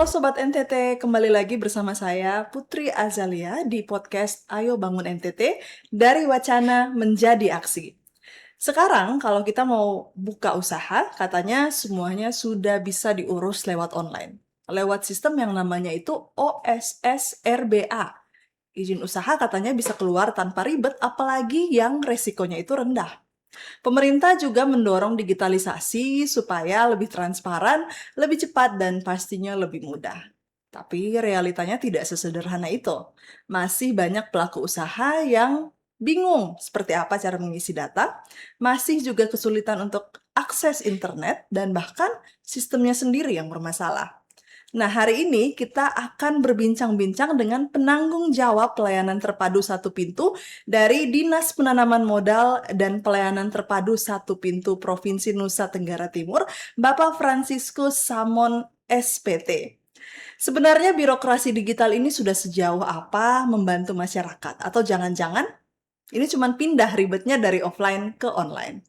Halo Sobat NTT, kembali lagi bersama saya Putri Azalia di podcast Ayo Bangun NTT dari wacana menjadi aksi. Sekarang kalau kita mau buka usaha, katanya semuanya sudah bisa diurus lewat online. Lewat sistem yang namanya itu OSSRBA. Izin usaha katanya bisa keluar tanpa ribet, apalagi yang resikonya itu rendah. Pemerintah juga mendorong digitalisasi supaya lebih transparan, lebih cepat, dan pastinya lebih mudah. Tapi realitanya tidak sesederhana itu. Masih banyak pelaku usaha yang bingung seperti apa cara mengisi data, masih juga kesulitan untuk akses internet, dan bahkan sistemnya sendiri yang bermasalah. Nah, hari ini kita akan berbincang-bincang dengan penanggung jawab pelayanan terpadu satu pintu dari Dinas Penanaman Modal dan Pelayanan Terpadu Satu Pintu Provinsi Nusa Tenggara Timur, Bapak Franciscus Samon SPT. Sebenarnya birokrasi digital ini sudah sejauh apa membantu masyarakat? Atau jangan-jangan ini cuma pindah ribetnya dari offline ke online?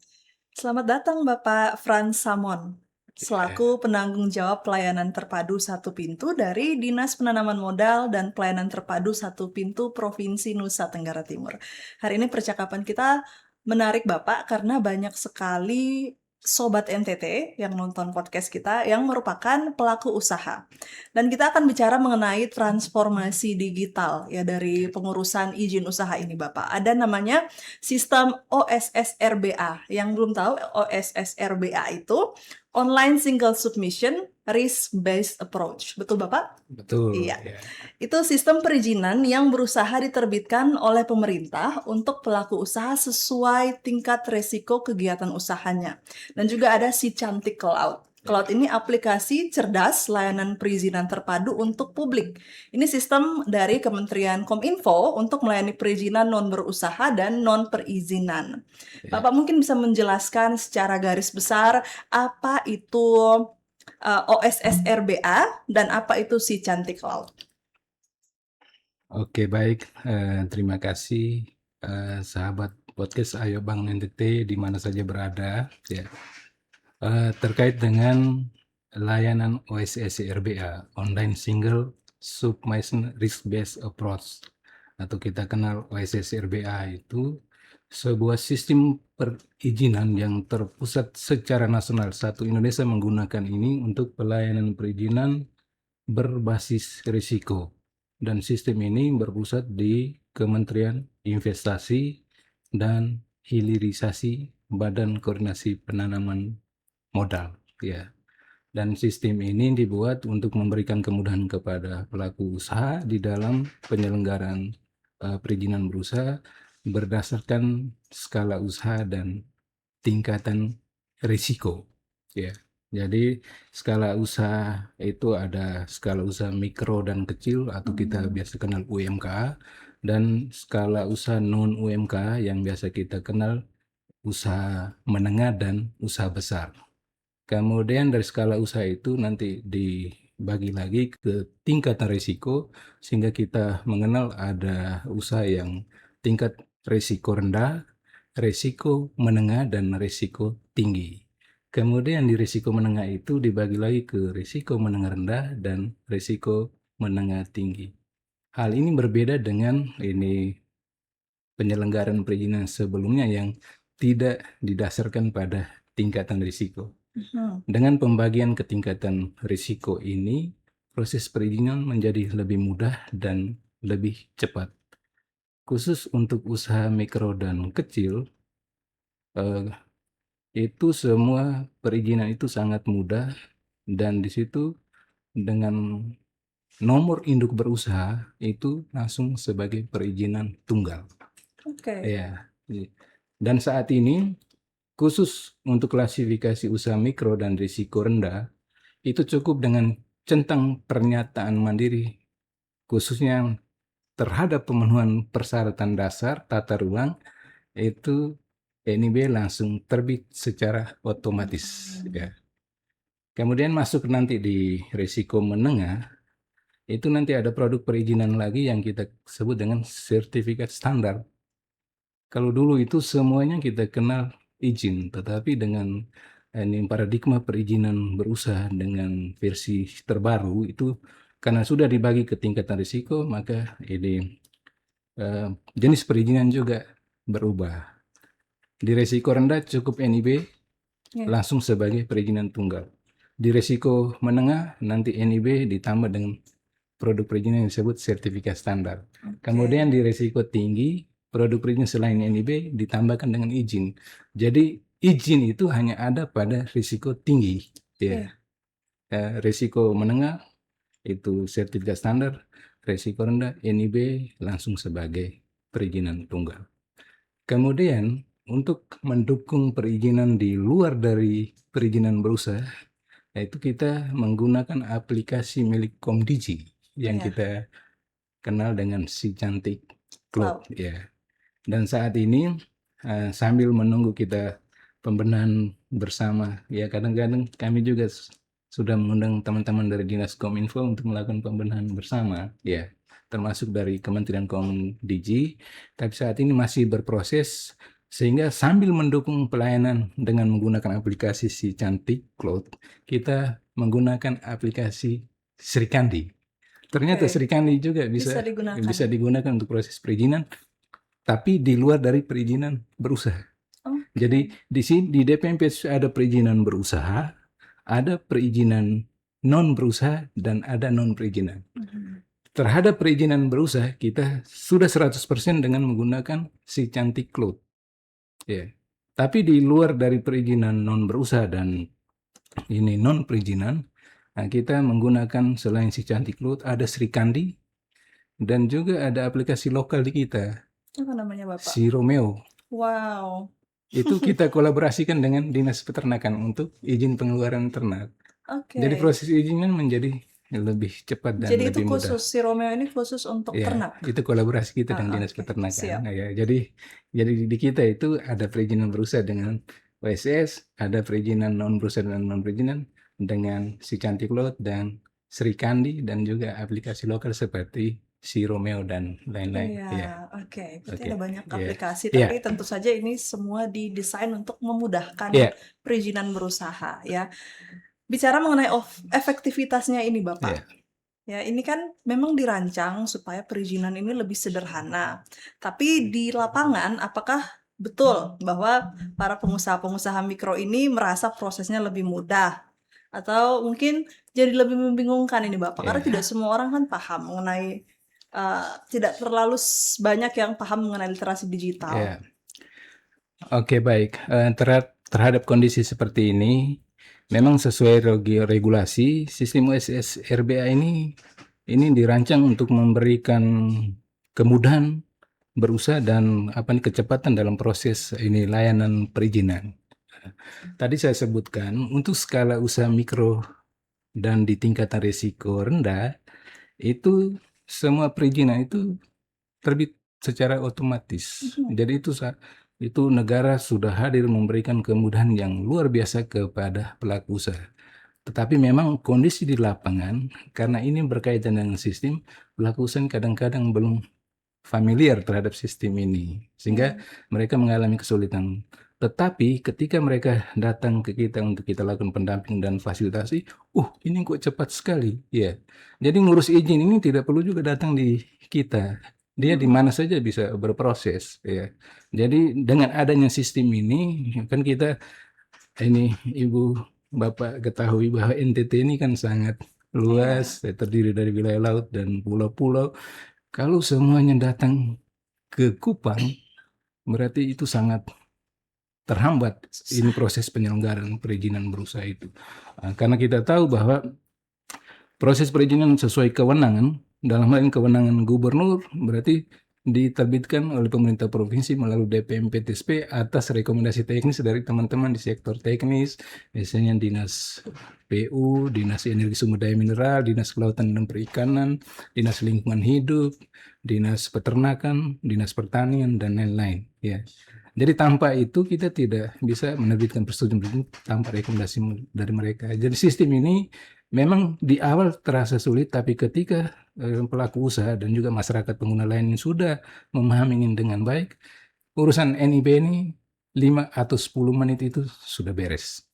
Selamat datang Bapak Frans Samon, selaku penanggung jawab pelayanan terpadu satu pintu dari Dinas Penanaman Modal dan Pelayanan Terpadu Satu Pintu Provinsi Nusa Tenggara Timur. Hari ini percakapan kita menarik Bapak karena banyak sekali Sobat NTT yang nonton podcast kita yang merupakan pelaku usaha. Dan kita akan bicara mengenai transformasi digital ya dari pengurusan izin usaha ini Bapak. Ada namanya sistem OSSRBA. Yang belum tahu OSSRBA itu Online Single Submission Risk Based Approach. Betul Bapak? Betul, Iya. ya. Itu sistem perizinan yang berusaha diterbitkan oleh pemerintah untuk pelaku usaha sesuai tingkat resiko kegiatan usahanya. Dan juga ada si Cantik Cloud. Cloud ini aplikasi cerdas layanan perizinan terpadu untuk publik. Ini sistem dari Kementerian Kominfo untuk melayani perizinan non berusaha dan non perizinan. Ya. Bapak mungkin bisa menjelaskan secara garis besar apa itu OSSRBA dan apa itu si Cantik Cloud. Oke, baik. Terima kasih, sahabat podcast Ayo Bangun NTT di mana saja berada. Ya. Terkait dengan layanan OSSRBA, Online Single Submission Risk Based Approach, atau kita kenal OSSRBA itu sebuah sistem perizinan yang terpusat secara nasional. Satu Indonesia menggunakan ini untuk pelayanan perizinan berbasis risiko. Dan sistem ini berpusat di Kementerian Investasi dan Hilirisasi Badan Koordinasi Penanaman Modal, ya. Dan sistem ini dibuat untuk memberikan kemudahan kepada pelaku usaha di dalam penyelenggaraan perizinan berusaha berdasarkan skala usaha dan tingkatan risiko, ya. Jadi skala usaha itu ada skala usaha mikro dan kecil atau kita biasa kenal UMK, dan skala usaha non UMK yang biasa kita kenal usaha menengah dan usaha besar. Kemudian dari skala usaha itu nanti dibagi lagi ke tingkatan risiko sehingga kita mengenal ada usaha yang tingkat risiko rendah, risiko menengah, dan risiko tinggi. Kemudian di risiko menengah itu dibagi lagi ke risiko menengah rendah dan risiko menengah tinggi. Hal ini berbeda dengan penyelenggaraan perizinan sebelumnya yang tidak didasarkan pada tingkatan risiko. Dengan pembagian ketingkatan risiko ini, proses perizinan menjadi lebih mudah dan lebih cepat. Khusus untuk usaha mikro dan kecil, itu semua perizinan itu sangat mudah, dan di situ dengan nomor induk berusaha itu langsung sebagai perizinan tunggal. Oke. Ya. Dan saat ini khusus untuk klasifikasi usaha mikro dan risiko rendah, itu cukup dengan centang pernyataan mandiri, khususnya terhadap pemenuhan persyaratan dasar tata ruang, itu NIB langsung terbit secara otomatis. Ya. Kemudian masuk nanti di risiko menengah, itu nanti ada produk perizinan lagi yang kita sebut dengan sertifikat standar. Kalau dulu itu semuanya kita kenal izin, tetapi dengan ini paradigma perizinan berusaha dengan versi terbaru itu karena sudah dibagi ke tingkatan risiko, maka ini jenis perizinan juga berubah. Di risiko rendah cukup NIB langsung sebagai perizinan tunggal. Di risiko menengah nanti NIB ditambah dengan produk perizinan yang disebut sertifikat standar. Kemudian di risiko tinggi produk perizinan selain NIB ditambahkan dengan izin. Jadi izin itu hanya ada pada risiko tinggi, ya. Risiko menengah itu sertifikat standar, risiko rendah NIB langsung sebagai perizinan tunggal. Kemudian untuk mendukung perizinan di luar dari perizinan berusaha, yaitu kita menggunakan aplikasi milik Komdigi yang kita kenal dengan Si Cantik Cloud, ya. Dan saat ini sambil menunggu kita pembenahan bersama, ya kadang-kadang kami juga sudah mengundang teman-teman dari Dinas Kominfo untuk melakukan pembenahan bersama, ya, termasuk dari Kementerian Komdigi, tapi saat ini masih berproses sehingga sambil mendukung pelayanan dengan menggunakan aplikasi Si Cantik Cloud, kita menggunakan aplikasi Srikandi. Ternyata Srikandi juga bisa digunakan untuk proses perizinan, tapi di luar dari perizinan berusaha. Jadi di sini di DPMP ada perizinan berusaha, ada perizinan non berusaha, dan ada non perizinan. Terhadap perizinan berusaha kita sudah 100% dengan menggunakan Si Cantik Cloud. Ya. Tapi di luar dari perizinan non berusaha dan ini non perizinan, kita menggunakan selain Si Cantik Cloud ada Srikandi dan juga ada aplikasi lokal di kita. Apa namanya Bapak? Si Romeo. Wow. Itu kita kolaborasikan dengan Dinas Peternakan untuk izin pengeluaran ternak. Jadi proses izinnya menjadi lebih cepat dan jadi lebih mudah. Jadi itu khusus, Si Romeo ini khusus untuk ternak? Itu kolaborasi kita dengan Dinas Peternakan. Ya, jadi di kita itu ada perizinan berusaha dengan OSS, ada perizinan non berusaha dan non perizinan dengan Si Cantik Cloud dan Srikandi, dan juga aplikasi lokal seperti Si Romeo dan lain-lain. Berarti ada banyak aplikasi, tapi tentu saja ini semua didesain untuk memudahkan perizinan berusaha, ya. Bicara mengenai efektivitasnya ini Bapak, ya ini kan memang dirancang supaya perizinan ini lebih sederhana. Tapi di lapangan apakah betul bahwa para pengusaha-pengusaha mikro ini merasa prosesnya lebih mudah? Atau mungkin jadi lebih membingungkan ini Bapak, karena tidak semua orang kan paham mengenai, tidak terlalu banyak yang paham mengenai literasi digital. Oke, baik. Terhadap kondisi seperti ini, memang sesuai regulasi sistem OSS RBA ini dirancang untuk memberikan kemudahan berusaha dan kecepatan dalam proses layanan perizinan. Tadi saya sebutkan untuk skala usaha mikro dan di tingkatan risiko rendah itu semua perizinan itu terbit secara otomatis. Jadi itu negara sudah hadir memberikan kemudahan yang luar biasa kepada pelaku usaha. Tetapi memang kondisi di lapangan, karena ini berkaitan dengan sistem, pelaku usaha kadang-kadang belum familiar terhadap sistem ini, sehingga mereka mengalami kesulitan. Tetapi ketika mereka datang ke kita untuk kita lakukan pendamping dan fasilitasi, ini kok cepat sekali, ya. Jadi ngurus izin ini tidak perlu juga datang di kita. Dia di mana saja bisa berproses, ya. Jadi dengan adanya sistem ini kan kita Ibu Bapak ketahui bahwa NTT ini kan sangat luas, terdiri dari wilayah laut dan pulau-pulau. Kalau semuanya datang ke Kupang, berarti itu sangat terhambat ini proses penyelenggaraan perizinan berusaha itu. Karena kita tahu bahwa proses perizinan sesuai kewenangan, dalam hal ini kewenangan gubernur, berarti diterbitkan oleh pemerintah provinsi melalui DPMP TSP atas rekomendasi teknis dari teman-teman di sektor teknis, biasanya Dinas PU, Dinas Energi Sumber Daya Mineral, Dinas Kelautan dan Perikanan, Dinas Lingkungan Hidup, Dinas Peternakan, Dinas Pertanian, dan lain-lain. Ya. Jadi tanpa itu kita tidak bisa menerbitkan persetujuan tanpa rekomendasi dari mereka. Jadi sistem ini memang di awal terasa sulit, tapi ketika pelaku usaha dan juga masyarakat pengguna lain sudah memahami ini dengan baik, urusan NIB ini 5 atau 10 menit itu sudah beres.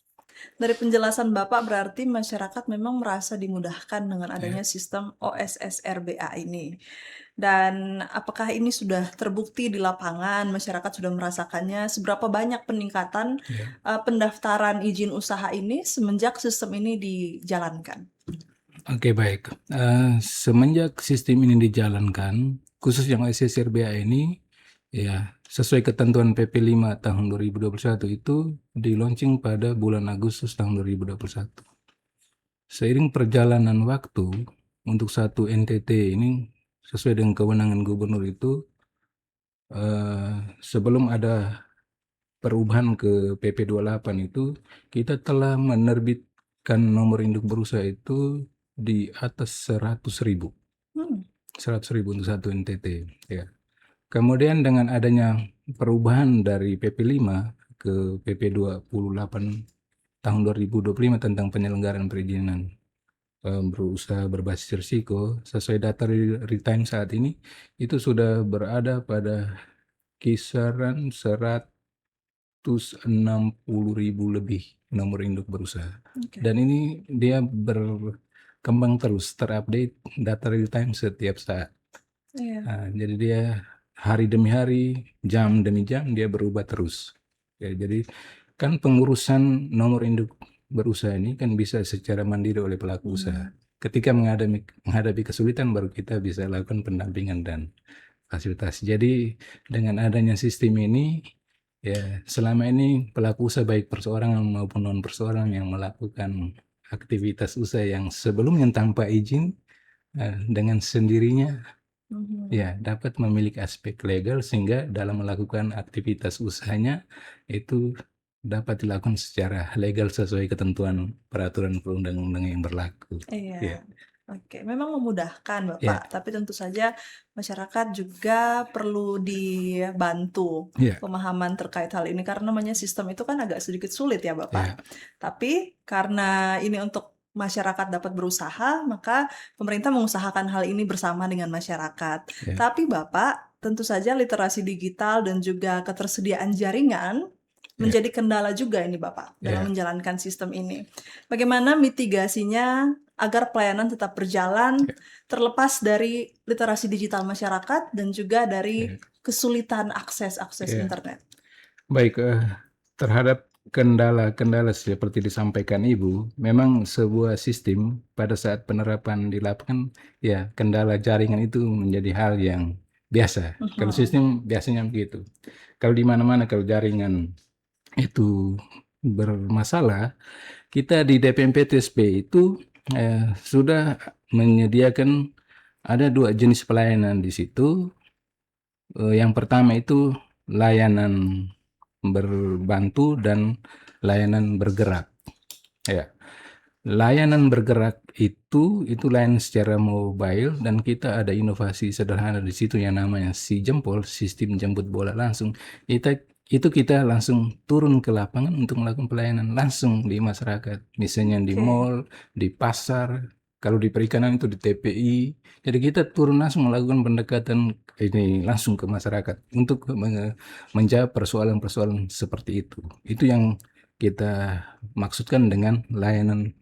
Dari penjelasan Bapak berarti masyarakat memang merasa dimudahkan dengan Ya, adanya sistem OSSRBA ini. Dan apakah ini sudah terbukti di lapangan, masyarakat sudah merasakannya, seberapa banyak peningkatan ya. pendaftaran izin usaha ini semenjak sistem ini dijalankan? Oke, baik. Semenjak sistem ini dijalankan, khusus yang OSSRBA ini, ya, sesuai ketentuan PP 5 tahun 2021 itu di-launching pada bulan Agustus tahun 2021. Seiring perjalanan waktu, untuk satu NTT ini sesuai dengan kewenangan gubernur itu, sebelum ada perubahan ke PP 28 itu, kita telah menerbitkan nomor induk berusaha itu di atas 100.000. Hmm, 100.000 untuk satu NTT. Ya. Kemudian dengan adanya perubahan dari PP 5 ke PP 28 tahun 2025 tentang penyelenggaraan perizinan berusaha berbasis risiko, sesuai data real time saat ini, itu sudah berada pada kisaran 160.000 lebih nomor induk berusaha. oke. Dan ini dia berkembang terus, terupdate data real time setiap saat. Iya. Jadi dia hari demi hari, jam demi jam dia berubah terus. Ya, jadi kan pengurusan nomor induk berusaha ini kan bisa secara mandiri oleh pelaku usaha. Ketika menghadapi kesulitan baru kita bisa lakukan pendampingan dan fasilitasi. Jadi dengan adanya sistem ini, ya selama ini pelaku usaha baik perseorangan maupun non perseorangan yang melakukan aktivitas usaha yang sebelumnya tanpa izin, dengan sendirinya Mhm. ya dapat memiliki aspek legal sehingga dalam melakukan aktivitas usahanya itu dapat dilakukan secara legal sesuai ketentuan peraturan perundang-undangan yang berlaku. Ya, Iya, oke. Memang memudahkan ya, Bapak, tapi tentu saja masyarakat juga perlu dibantu ya, pemahaman terkait hal ini karena namanya sistem itu kan agak sedikit sulit ya ya, Bapak. Tapi karena ini untuk masyarakat dapat berusaha, maka pemerintah mengusahakan hal ini bersama dengan masyarakat. ya, Tapi Bapak, tentu saja literasi digital dan juga ketersediaan jaringan ya, menjadi kendala juga ini Bapak dalam ya, menjalankan sistem ini. Bagaimana mitigasinya agar pelayanan tetap berjalan terlepas dari literasi digital masyarakat dan juga dari ya, kesulitan akses ya. internet. Baik, terhadap kendala-kendala seperti disampaikan Ibu, memang sebuah sistem pada saat penerapan di lapangan, ya kendala jaringan itu menjadi hal yang biasa. Kalau Mhm. sistem biasanya begitu. Kalau di mana-mana kalau jaringan itu bermasalah, kita di DPMP TSP itu sudah menyediakan ada 2 jenis pelayanan di situ. Yang pertama itu layanan berbantu dan layanan bergerak. Ya, layanan bergerak itu layanan secara mobile dan kita ada inovasi sederhana di situ yang namanya Si Jempol, sistem jemput bola langsung. Kita langsung turun ke lapangan untuk melakukan pelayanan langsung di masyarakat, misalnya di Oke. mall, di pasar, kalau di perikanan itu di TPI. Jadi kita turun langsung melakukan pendekatan ini langsung ke masyarakat untuk menjawab persoalan-persoalan seperti itu. Itu yang kita maksudkan dengan layanan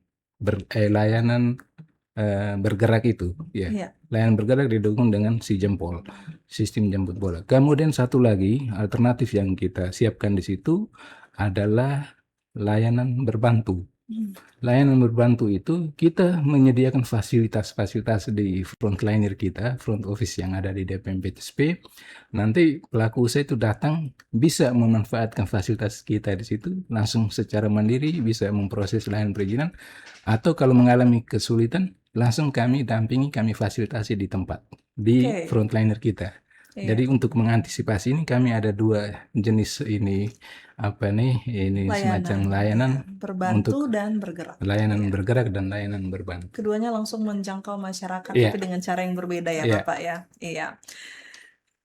bergerak itu, ya. Iya. Layanan bergerak didukung dengan Si Jempol, sistem jemput bola. Kemudian satu lagi alternatif yang kita siapkan di situ adalah layanan berbantu. Hmm. Layanan berbantu itu kita menyediakan fasilitas-fasilitas di frontliner kita, front office yang ada di DPMP TSP. Nanti pelaku usaha itu datang bisa memanfaatkan fasilitas kita di situ langsung secara mandiri bisa memproses layanan perizinan atau kalau mengalami kesulitan langsung kami dampingi, kami fasilitasi di tempat di Oke. frontliner kita. Iya. Jadi untuk mengantisipasi ini kami ada 2 jenis ini semacam layanan Iya. Berbantu untuk dan bergerak. layanan Iya. bergerak dan layanan berbantu. Keduanya langsung menjangkau masyarakat, Iya, tapi dengan cara yang berbeda ya, iya, Bapak ya. Iya.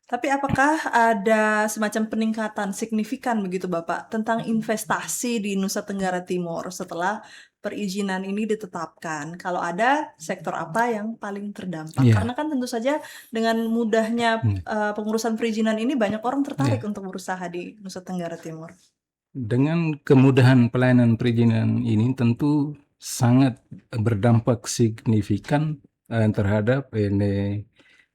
Tapi apakah ada semacam peningkatan signifikan begitu Bapak tentang investasi di Nusa Tenggara Timur setelah perizinan ini ditetapkan? Kalau ada, sektor apa yang paling terdampak? iya, Karena kan tentu saja dengan mudahnya hmm, pengurusan perizinan ini banyak orang tertarik iya. untuk berusaha di Nusa Tenggara Timur. dengan kemudahan pelayanan perizinan ini tentu sangat berdampak signifikan terhadap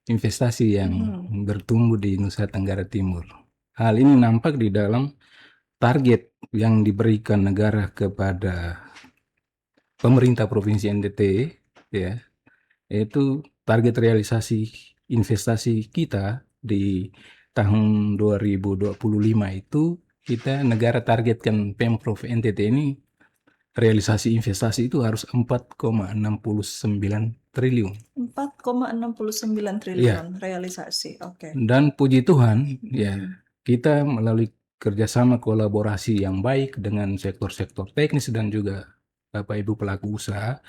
investasi yang bertumbuh di Nusa Tenggara Timur. Hal ini nampak di dalam target yang diberikan negara kepada pemerintah Provinsi NTT, ya, yaitu target realisasi investasi kita di tahun 2025 itu kita negara targetkan Pemprov NTT ini realisasi investasi itu harus 4,69 triliun. 4,69 triliun realisasi. Oke. Dan puji Tuhan, ya, kita melalui kerjasama kolaborasi yang baik dengan sektor-sektor teknis dan juga Bapak Ibu pelaku usaha,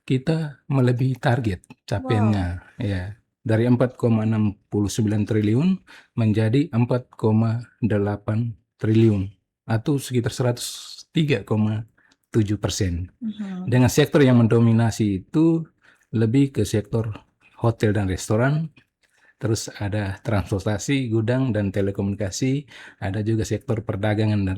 kita melebihi target capaiannya, ya, dari 4,69 triliun menjadi 4,8 triliun atau sekitar 103,7%. Dengan sektor yang mendominasi itu lebih ke sektor hotel dan restoran, terus ada transportasi, gudang dan telekomunikasi, ada juga sektor perdagangan dan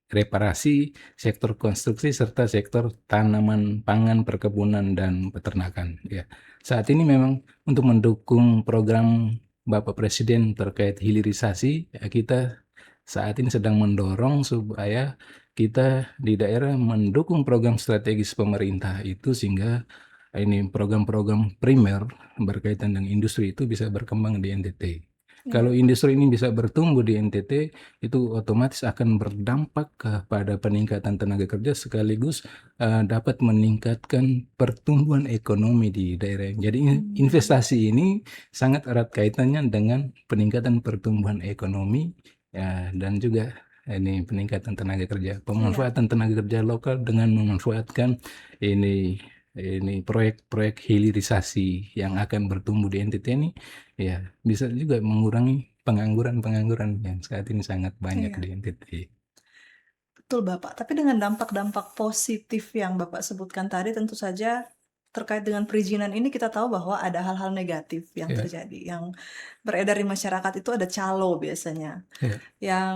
reparasi, sektor konstruksi serta sektor tanaman pangan, perkebunan dan peternakan. Ya, saat ini memang untuk mendukung program Bapak Presiden terkait hilirisasi, ya, kita saat ini sedang mendorong supaya kita di daerah mendukung program strategis pemerintah itu sehingga ini program-program primer berkaitan dengan industri itu bisa berkembang di NTT. Kalau industri ini bisa bertumbuh di NTT, itu otomatis akan berdampak kepada peningkatan tenaga kerja sekaligus dapat meningkatkan pertumbuhan ekonomi di daerah. Jadi investasi ini sangat erat kaitannya dengan peningkatan pertumbuhan ekonomi, ya, dan juga ini peningkatan tenaga kerja, pemanfaatan tenaga kerja lokal dengan memanfaatkan ini proyek-proyek hilirisasi yang akan bertumbuh di NTT ini, ya, bisa juga mengurangi pengangguran yang saat ini sangat banyak di NTT. Betul Bapak, tapi dengan dampak-dampak positif yang Bapak sebutkan tadi, tentu saja terkait dengan perizinan ini kita tahu bahwa ada hal-hal negatif yang terjadi, yang beredar di masyarakat itu ada calo biasanya, yang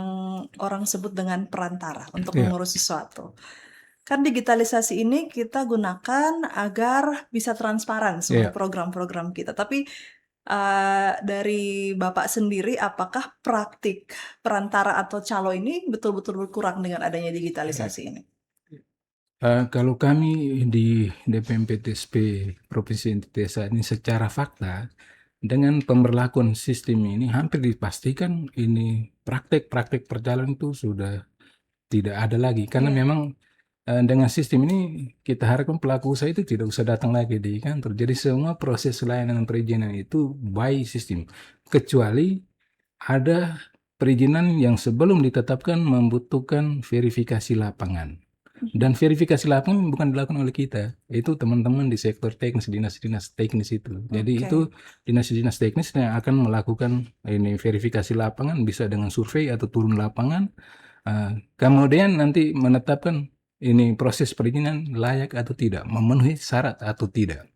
orang sebut dengan perantara untuk mengurus sesuatu. Kan digitalisasi ini kita gunakan agar bisa transparan semua program-program kita. Tapi dari Bapak sendiri, apakah praktik perantara atau calo ini betul-betul berkurang dengan adanya digitalisasi ini? Kalau kami di DPMPTSP Provinsi NTT saat ini secara fakta, dengan pemberlakuan sistem ini hampir dipastikan ini praktek-praktek perjalanan itu sudah tidak ada lagi. Karena memang dengan sistem ini kita harapkan pelaku usaha itu tidak usah datang lagi di kantor. Jadi semua proses layanan perizinan itu by sistem. Kecuali ada perizinan yang sebelum ditetapkan membutuhkan verifikasi lapangan. Dan verifikasi lapangan bukan dilakukan oleh kita, itu teman-teman di sektor teknis, dinas-dinas teknis itu. Jadi itu dinas-dinas teknis yang akan melakukan ini verifikasi lapangan, bisa dengan survei atau turun lapangan. Kemudian nanti menetapkan ini proses perizinan layak atau tidak, memenuhi syarat atau tidak.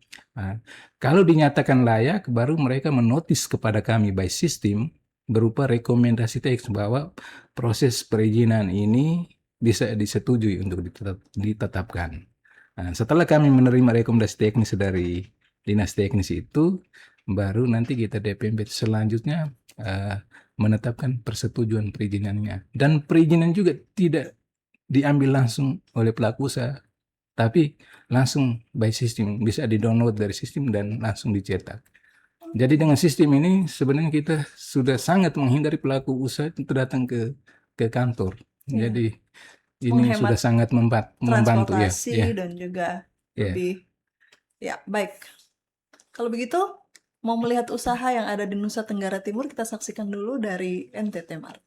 Kalau dinyatakan layak, baru mereka menotis kepada kami by sistem berupa rekomendasi teks bahwa proses perizinan ini bisa disetujui untuk ditetapkan. Setelah kami menerima rekomendasi teknis dari dinas teknis itu, baru nanti kita DPMP selanjutnya menetapkan persetujuan perizinannya. Dan perizinan juga tidak diambil langsung oleh pelaku usaha, tapi langsung by sistem, bisa di-download dari sistem dan langsung dicetak. Jadi dengan sistem ini sebenarnya kita sudah sangat menghindari pelaku usaha itu datang ke kantor. Jadi ini sudah sangat membantu transportasi dan juga lebih baik. Kalau begitu, mau melihat usaha yang ada di Nusa Tenggara Timur, kita saksikan dulu dari NTT Mart.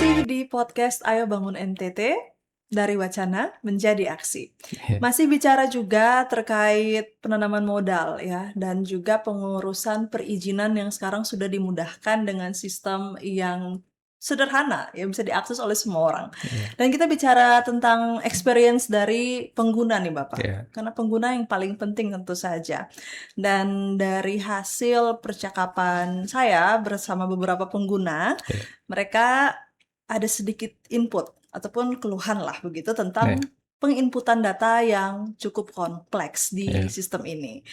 Masih di podcast Ayo Bangun NTT, dari wacana menjadi aksi. Ya, Masih bicara juga terkait penanaman modal ya, dan juga pengurusan perizinan yang sekarang sudah dimudahkan dengan sistem yang sederhana, yang bisa diakses oleh semua orang. ya, Dan kita bicara tentang experience dari pengguna nih Bapak, ya, karena pengguna yang paling penting tentu saja. Dan dari hasil percakapan saya bersama beberapa pengguna, ya, mereka ada sedikit input ataupun keluhan lah begitu ya, tentang penginputan data yang cukup kompleks di ya. sistem ini.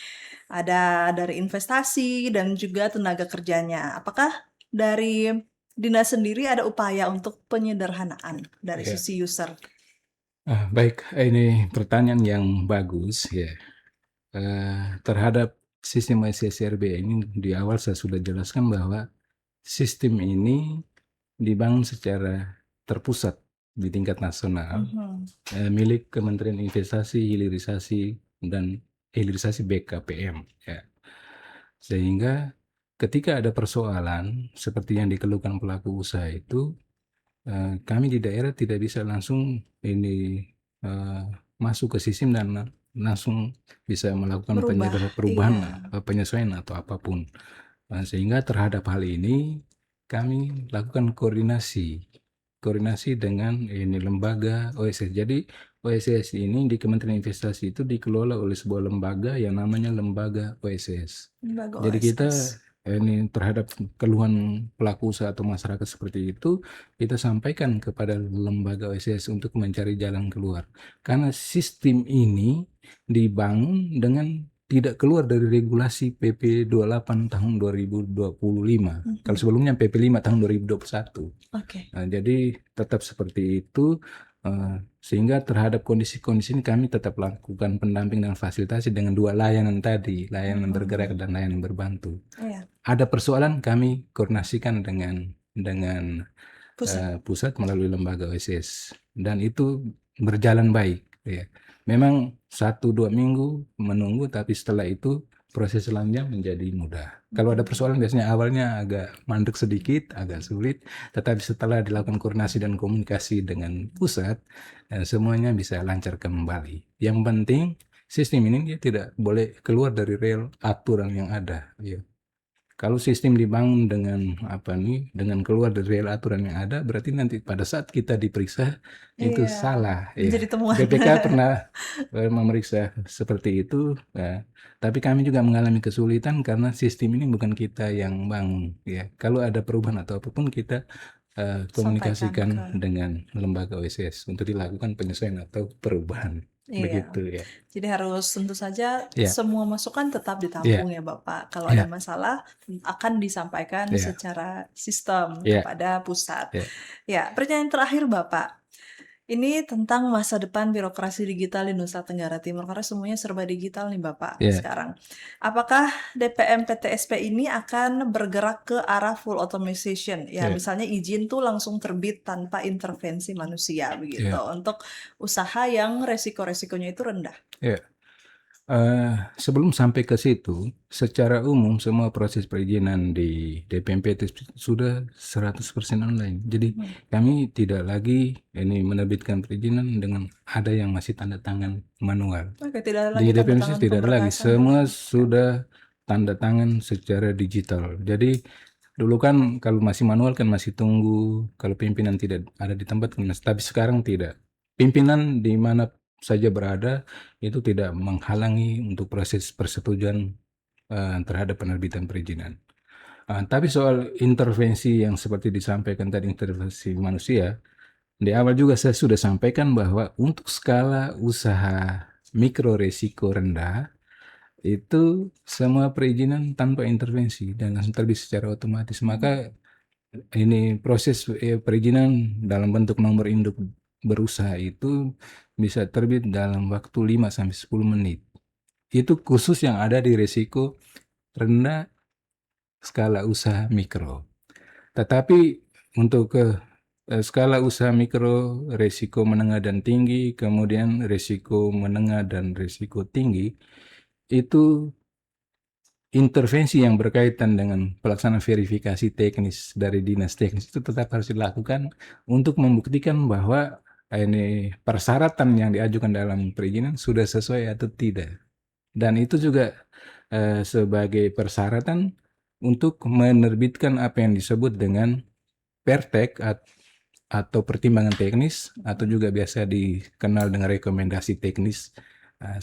Ada dari investasi dan juga tenaga kerjanya. Apakah dari Dinas sendiri ada upaya untuk penyederhanaan dari Ya. sisi user? Baik, ini pertanyaan yang bagus ya. Terhadap sistem ICSRB ini di awal saya sudah jelaskan bahwa sistem ini dibangun secara terpusat di tingkat nasional, milik Kementerian Investasi, Hilirisasi BKPM ya. Sehingga ketika ada persoalan seperti yang dikeluhkan pelaku usaha itu, kami di daerah tidak bisa langsung ini masuk ke sistem dan langsung bisa melakukan perubahan, Iya. penyesuaian atau apapun. Sehingga terhadap hal ini kami lakukan koordinasi dengan ini lembaga OSS. Jadi OSS ini di Kementerian Investasi itu dikelola oleh sebuah lembaga yang namanya Lembaga OSS. Lembaga Jadi kita OSS. ini terhadap keluhan pelaku usaha atau masyarakat seperti itu, kita sampaikan kepada lembaga OSS untuk mencari jalan keluar. Karena sistem ini dibangun dengan tidak keluar dari regulasi PP 28 tahun 2025. Kalau sebelumnya PP 5 tahun 2021. Oke. Nah, jadi tetap seperti itu, sehingga terhadap kondisi-kondisi ini kami tetap lakukan pendamping dan fasilitasi dengan dua layanan tadi, layanan bergerak dan layanan berbantu. Iya. Ada persoalan kami koordinasikan dengan pusat melalui lembaga OSS dan itu berjalan baik ya. Memang 1-2 minggu menunggu, tapi setelah itu proses selanjutnya menjadi mudah. Kalau ada persoalan biasanya awalnya agak mandek sedikit, agak sulit, tetapi setelah dilakukan koordinasi dan komunikasi dengan pusat, semuanya bisa lancar kembali. Yang penting sistem ini dia tidak boleh keluar dari rel aturan yang ada ya. Kalau sistem dibangun dengan keluar dari rel aturan yang ada, berarti nanti pada saat kita diperiksa itu Iya. salah. Menjadi Ya. temuan. BPK pernah memeriksa seperti itu, ya. Tapi kami juga mengalami kesulitan karena sistem ini bukan kita yang bangun. Ya. Kalau ada perubahan atau apapun kita komunikasikan dengan lembaga OSS untuk dilakukan penyesuaian atau perubahan. Iya. Begitu ya. Jadi harus tentu saja Ya. semua masukan tetap ditampung ya Bapak. Kalau ada masalah akan disampaikan secara sistem kepada pusat. Ya, pertanyaan terakhir Bapak. Ini tentang masa depan birokrasi digital di Nusa Tenggara Timur karena semuanya serba digital nih Bapak sekarang. Apakah DPM PTSP ini akan bergerak ke arah full automation? Ya, misalnya izin tuh langsung terbit tanpa intervensi manusia begitu untuk usaha yang resiko-resikonya itu rendah. Ya. Sebelum sampai ke situ, secara umum semua proses perizinan di DPMP itu sudah 100% online. Jadi kami tidak lagi ini menerbitkan perizinan dengan ada yang masih tanda tangan manual. Oke, tidak ada lagi Di tanda DPMP tangan tidak ada lagi, pemberkasan. semua sudah tanda tangan secara digital. Jadi dulu kan kalau masih manual kan masih tunggu kalau pimpinan tidak ada di tempat, tapi sekarang tidak. Pimpinan di mana saja berada itu tidak menghalangi untuk proses persetujuan terhadap penerbitan perizinan. Tapi soal intervensi yang seperti disampaikan tadi, intervensi manusia, di awal juga saya sudah sampaikan bahwa untuk skala usaha mikro resiko rendah itu semua perizinan tanpa intervensi dan langsung terbit secara otomatis. Maka ini proses perizinan dalam bentuk nomor induk berusaha itu bisa terbit dalam waktu 5-10 menit. Itu khusus yang ada di risiko rendah skala usaha mikro. Tetapi untuk skala usaha mikro, risiko menengah dan tinggi, kemudian risiko menengah dan risiko tinggi, itu intervensi yang berkaitan dengan pelaksanaan verifikasi teknis dari dinas teknis itu tetap harus dilakukan untuk membuktikan bahwa ini persyaratan yang diajukan dalam perizinan sudah sesuai atau tidak. Dan itu juga sebagai persyaratan untuk menerbitkan apa yang disebut dengan pertek atau pertimbangan teknis atau juga biasa dikenal dengan rekomendasi teknis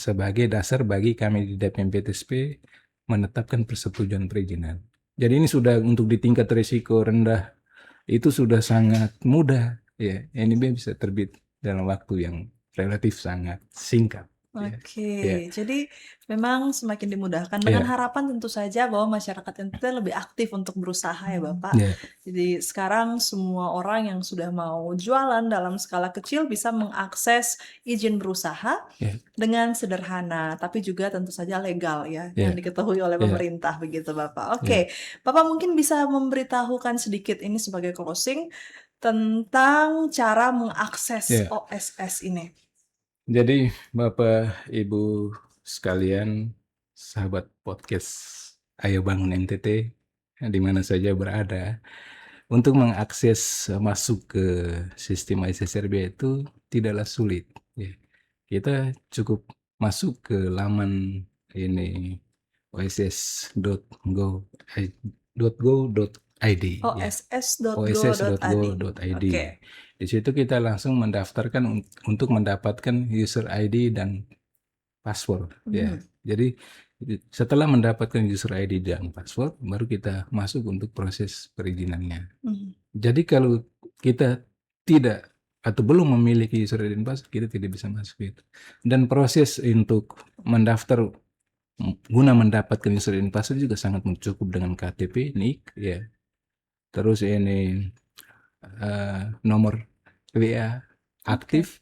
sebagai dasar bagi kami di DPM PTSP menetapkan persetujuan perizinan. Jadi ini sudah untuk di tingkat risiko rendah itu sudah sangat mudah ya. NIB bisa terbit dalam waktu yang relatif sangat singkat. Oke, jadi memang semakin dimudahkan Ya. dengan harapan tentu saja bahwa masyarakat NTT lebih aktif untuk berusaha ya Bapak. Ya. Jadi sekarang semua orang yang sudah mau jualan dalam skala kecil bisa mengakses izin berusaha Ya. dengan sederhana, tapi juga tentu saja legal ya, yang Ya. diketahui oleh Ya. pemerintah begitu Bapak. Oke, Bapak mungkin bisa memberitahukan sedikit ini sebagai closing tentang cara mengakses Ya. OSS ini. Jadi Bapak Ibu sekalian, sahabat podcast Ayo Bangun NTT di mana saja berada, untuk mengakses masuk ke sistem ICSRB itu tidaklah sulit. Ya. Kita cukup masuk ke laman ini oss.go.id. oss.go.id. Oke. Di situ kita langsung mendaftarkan untuk mendapatkan user ID dan password. Ya. Jadi setelah mendapatkan user ID dan password, baru kita masuk untuk proses perizinannya. Jadi kalau kita tidak atau belum memiliki user ID dan password, kita tidak bisa masuk itu. Dan proses untuk mendaftar guna mendapatkan user ID dan password juga sangat cukup dengan KTP, NIK, ya. Terus ini nomor WA aktif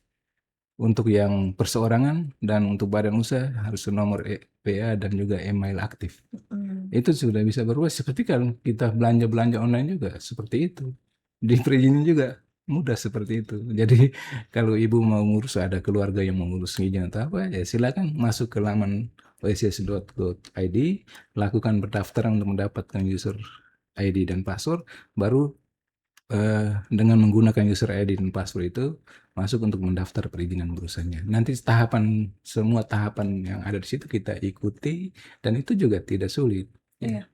untuk yang perseorangan, dan untuk badan usaha harus nomor WA dan juga email aktif. Itu sudah bisa berubah. Seperti kalau kita belanja online juga seperti itu. Di perizinan juga mudah seperti itu. Jadi kalau ibu mau ngurus, ada keluarga yang mau ngurus izin atau apa, ya silakan masuk ke laman oss.go.id, lakukan pendaftaran untuk mendapatkan user ID dan password, baru dengan menggunakan user ID dan password itu masuk untuk mendaftar perizinan berusahanya. Nanti semua tahapan yang ada di situ kita ikuti, dan itu juga tidak sulit. Iya.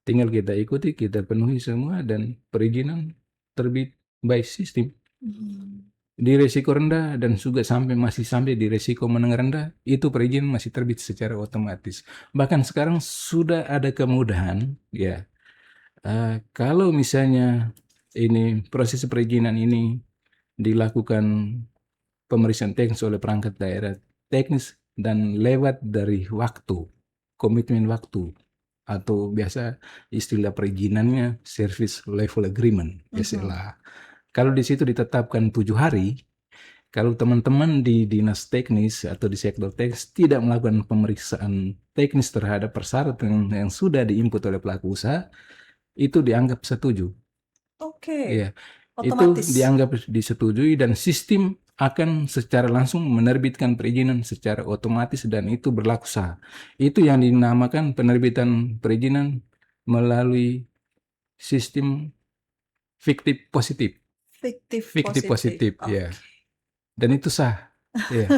Tinggal kita ikuti, kita penuhi semua, dan perizinan terbit by sistem. Di risiko rendah dan juga masih sampai di risiko menengah rendah, itu perizinan masih terbit secara otomatis. Bahkan sekarang sudah ada kemudahan, ya. Kalau misalnya ini proses perizinan ini dilakukan pemeriksaan teknis oleh perangkat daerah teknis dan lewat dari waktu, komitmen waktu, atau biasa istilah perizinannya service level agreement, SLA. Kalau di situ ditetapkan 7 hari, kalau teman-teman di dinas teknis atau di sektor teknis tidak melakukan pemeriksaan teknis terhadap persyaratan yang sudah diinput oleh pelaku usaha, itu dianggap setuju. Ya, Otomatis. itu dianggap disetujui, dan sistem akan secara langsung menerbitkan perizinan secara otomatis, dan itu berlaku sah. Itu yang dinamakan penerbitan perizinan melalui sistem fiktif positif. Fiktif positif, ya. Dan itu sah. Ya.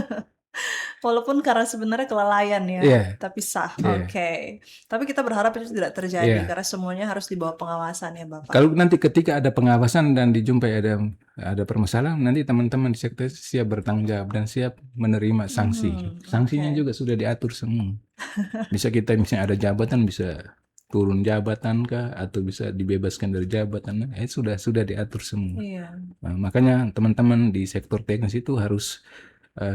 Walaupun karena sebenarnya kelalaian ya, tapi sah. Oke. Tapi kita berharap itu tidak terjadi karena semuanya harus di bawah pengawasan ya Bapak. Kalau nanti ketika ada pengawasan dan dijumpai ada permasalahan, nanti teman-teman di sektor siap bertanggung jawab dan siap menerima sanksi. Sanksinya juga sudah diatur semua. Bisa kita misalnya ada jabatan, bisa turun jabatan kah, atau bisa dibebaskan dari jabatan, sudah diatur semua. Nah, makanya teman-teman di sektor teknis itu harus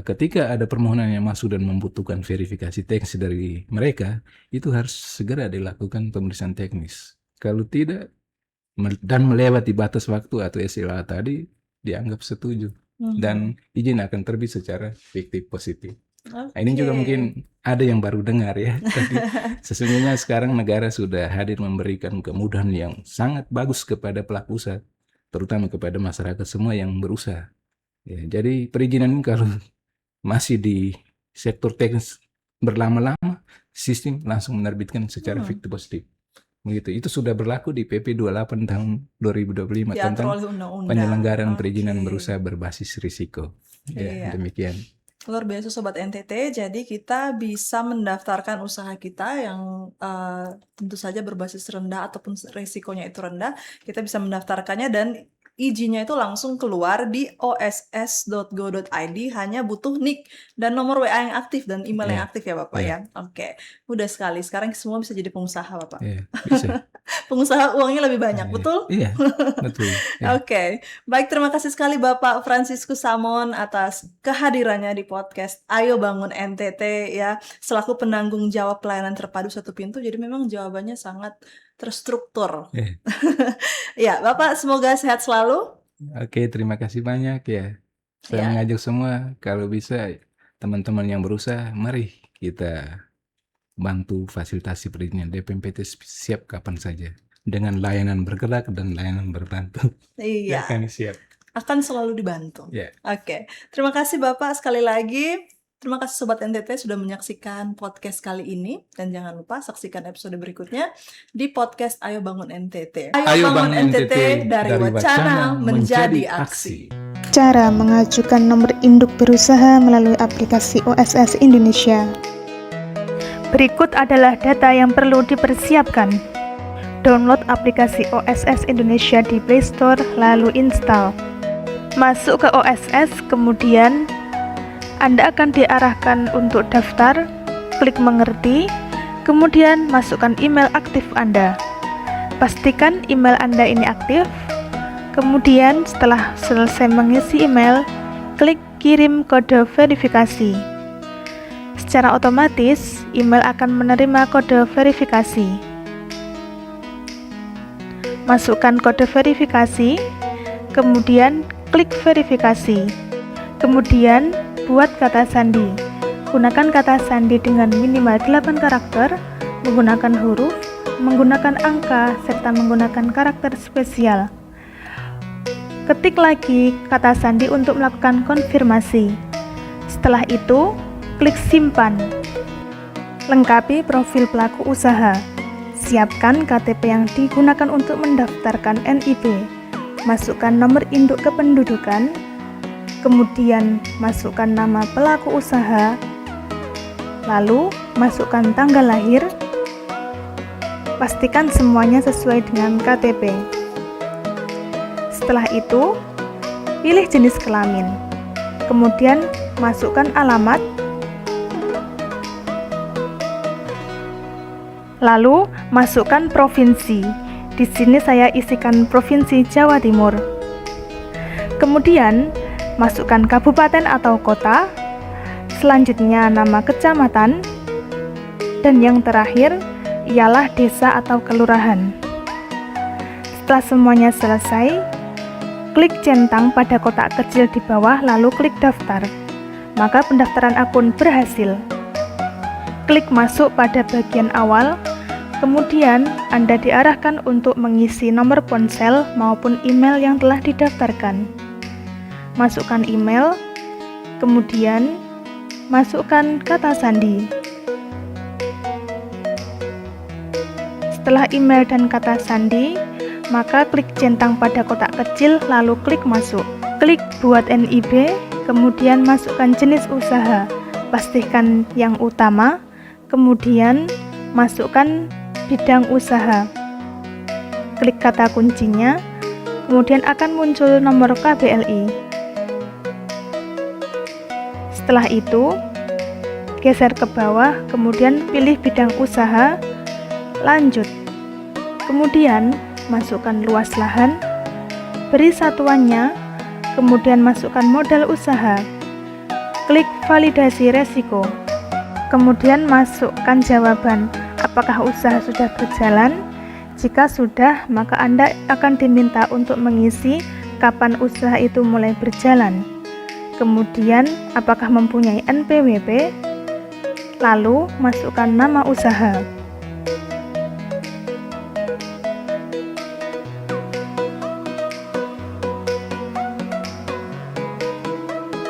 ketika ada permohonan yang masuk dan membutuhkan verifikasi teknis dari mereka, itu harus segera dilakukan pemeriksaan teknis. Kalau tidak dan melewati batas waktu atau SLA tadi, dianggap setuju, dan izin akan terbit secara fiktif positif. Nah, ini juga mungkin ada yang baru dengar ya, tapi sesungguhnya sekarang negara sudah hadir memberikan kemudahan yang sangat bagus kepada pelaku usaha, terutama kepada masyarakat semua yang berusaha. Ya, jadi perizinan ini kalau masih di sektor teknis berlama-lama sistem langsung menerbitkan secara Hmm. fiktif positif. Begitu. Itu sudah berlaku di PP 28 tahun 2025 Diatur tentang oleh undang-undang. penyelenggaraan perizinan Oke. berusaha berbasis risiko. Ya, Iya. demikian. Luar biasa Sobat NTT, jadi kita bisa mendaftarkan usaha kita yang tentu saja berbasis rendah ataupun resikonya itu rendah, kita bisa mendaftarkannya dan izinnya itu langsung keluar di oss.go.id, hanya butuh NIK dan nomor WA yang aktif dan email yang Ya, aktif ya Bapak ya, ya. Oke, mudah sekali. Sekarang semua bisa jadi pengusaha Bapak. ya, bisa. Pengusaha uangnya lebih banyak, Ya, betul? iya, betul. Ya. Oke, baik, terima kasih sekali Bapak Franciscus Samon atas kehadirannya di podcast Ayo Bangun NTT ya, selaku penanggung jawab pelayanan terpadu satu pintu. Jadi memang jawabannya sangat terstruktur. Ya. Ya, Bapak semoga sehat selalu. Oke, terima kasih banyak ya. Saya Ya. mengajak semua, kalau bisa teman-teman yang berusaha, mari kita bantu fasilitasi perizinan. DPMPT siap kapan saja dengan layanan bergerak dan layanan berbantu. Iya, Ya, kami siap. akan selalu dibantu. Ya. Oke, terima kasih Bapak sekali lagi. Terima kasih Sobat NTT sudah menyaksikan podcast kali ini. Dan jangan lupa saksikan episode berikutnya di podcast Ayo Bangun NTT. Ayo Bangun NTT, dari wacana menjadi aksi. Cara mengajukan nomor induk berusaha melalui aplikasi OSS Indonesia. Berikut adalah data yang perlu dipersiapkan. Download aplikasi OSS Indonesia di Play Store, lalu install. Masuk ke OSS, kemudian Anda akan diarahkan untuk daftar, klik mengerti, kemudian masukkan email aktif Anda. Pastikan email Anda ini aktif, kemudian setelah selesai mengisi email, klik kirim kode verifikasi. Secara otomatis, email akan menerima kode verifikasi. Masukkan kode verifikasi, kemudian klik verifikasi. Kemudian, buat kata sandi. Gunakan kata sandi dengan minimal 8 karakter, menggunakan huruf, menggunakan angka, serta menggunakan karakter spesial. Ketik lagi kata sandi untuk melakukan konfirmasi. Setelah itu, klik simpan. Lengkapi profil pelaku usaha. Siapkan KTP yang digunakan untuk mendaftarkan NIB. Masukkan nomor induk kependudukan. Kemudian masukkan nama pelaku usaha. Lalu masukkan tanggal lahir. Pastikan semuanya sesuai dengan KTP. Setelah itu, pilih jenis kelamin. Kemudian masukkan alamat. Lalu masukkan provinsi. Di sini saya isikan Provinsi Jawa Timur. Kemudian masukkan kabupaten atau kota. Selanjutnya nama kecamatan. Dan yang terakhir ialah desa atau kelurahan. Setelah semuanya selesai, klik centang pada kotak kecil di bawah lalu klik daftar. Maka pendaftaran akun berhasil. Klik masuk pada bagian awal. Kemudian, Anda diarahkan untuk mengisi nomor ponsel maupun email yang telah didaftarkan. Masukkan email, kemudian masukkan kata sandi. Setelah email dan kata sandi, maka klik centang pada kotak kecil lalu klik masuk. Klik buat NIB, kemudian masukkan jenis usaha. Pastikan yang utama, kemudian masukkan bidang usaha. Klik kata kuncinya, kemudian akan muncul nomor KBLI. Setelah itu, geser ke bawah, kemudian pilih bidang usaha, lanjut. Kemudian, masukkan luas lahan, beri satuannya, kemudian masukkan modal usaha. Klik validasi resiko. Kemudian masukkan jawaban. Apakah usaha sudah berjalan? Jika sudah, maka Anda akan diminta untuk mengisi kapan usaha itu mulai berjalan. Kemudian, apakah mempunyai NPWP? Lalu, masukkan nama usaha.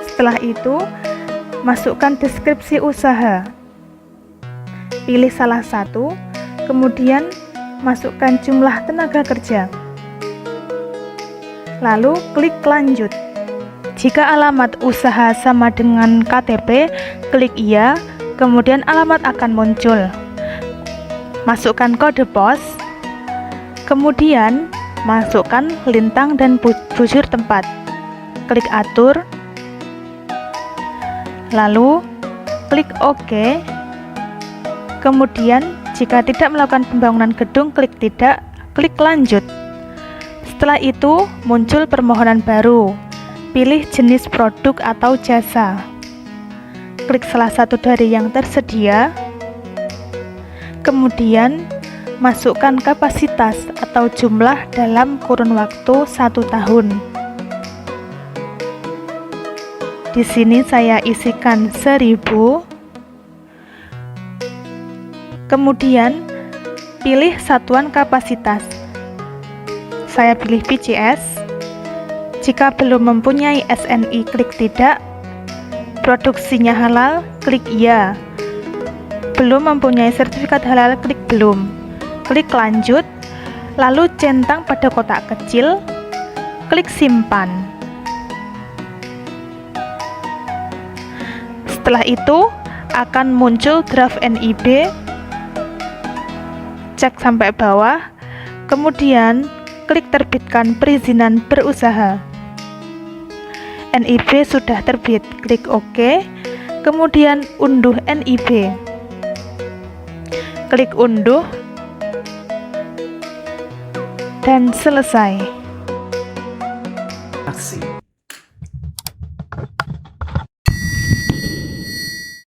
Setelah itu, masukkan deskripsi usaha. pilih salah satu, kemudian masukkan jumlah tenaga kerja. Lalu klik lanjut. Jika alamat usaha sama dengan KTP, klik iya, kemudian alamat akan muncul. Masukkan kode pos, kemudian masukkan lintang dan bujur tempat. Klik atur, lalu klik OK. Kemudian jika tidak melakukan pembangunan gedung, klik tidak, klik lanjut. Setelah itu muncul permohonan baru. Pilih jenis produk atau jasa. Klik salah satu dari yang tersedia. Kemudian masukkan kapasitas atau jumlah dalam kurun waktu 1 tahun. Di sini saya isikan 1000. Kemudian pilih satuan kapasitas. Saya pilih PCS. Jika belum mempunyai SNI, klik tidak. Produksinya halal, klik iya. Belum mempunyai sertifikat halal, klik belum. Klik lanjut, lalu centang pada kotak kecil, klik simpan. Setelah itu akan muncul draft NIB. Cek sampai bawah, kemudian klik terbitkan perizinan berusaha. NIB sudah terbit, klik OK, kemudian unduh NIB. Klik unduh dan selesai. Aksi.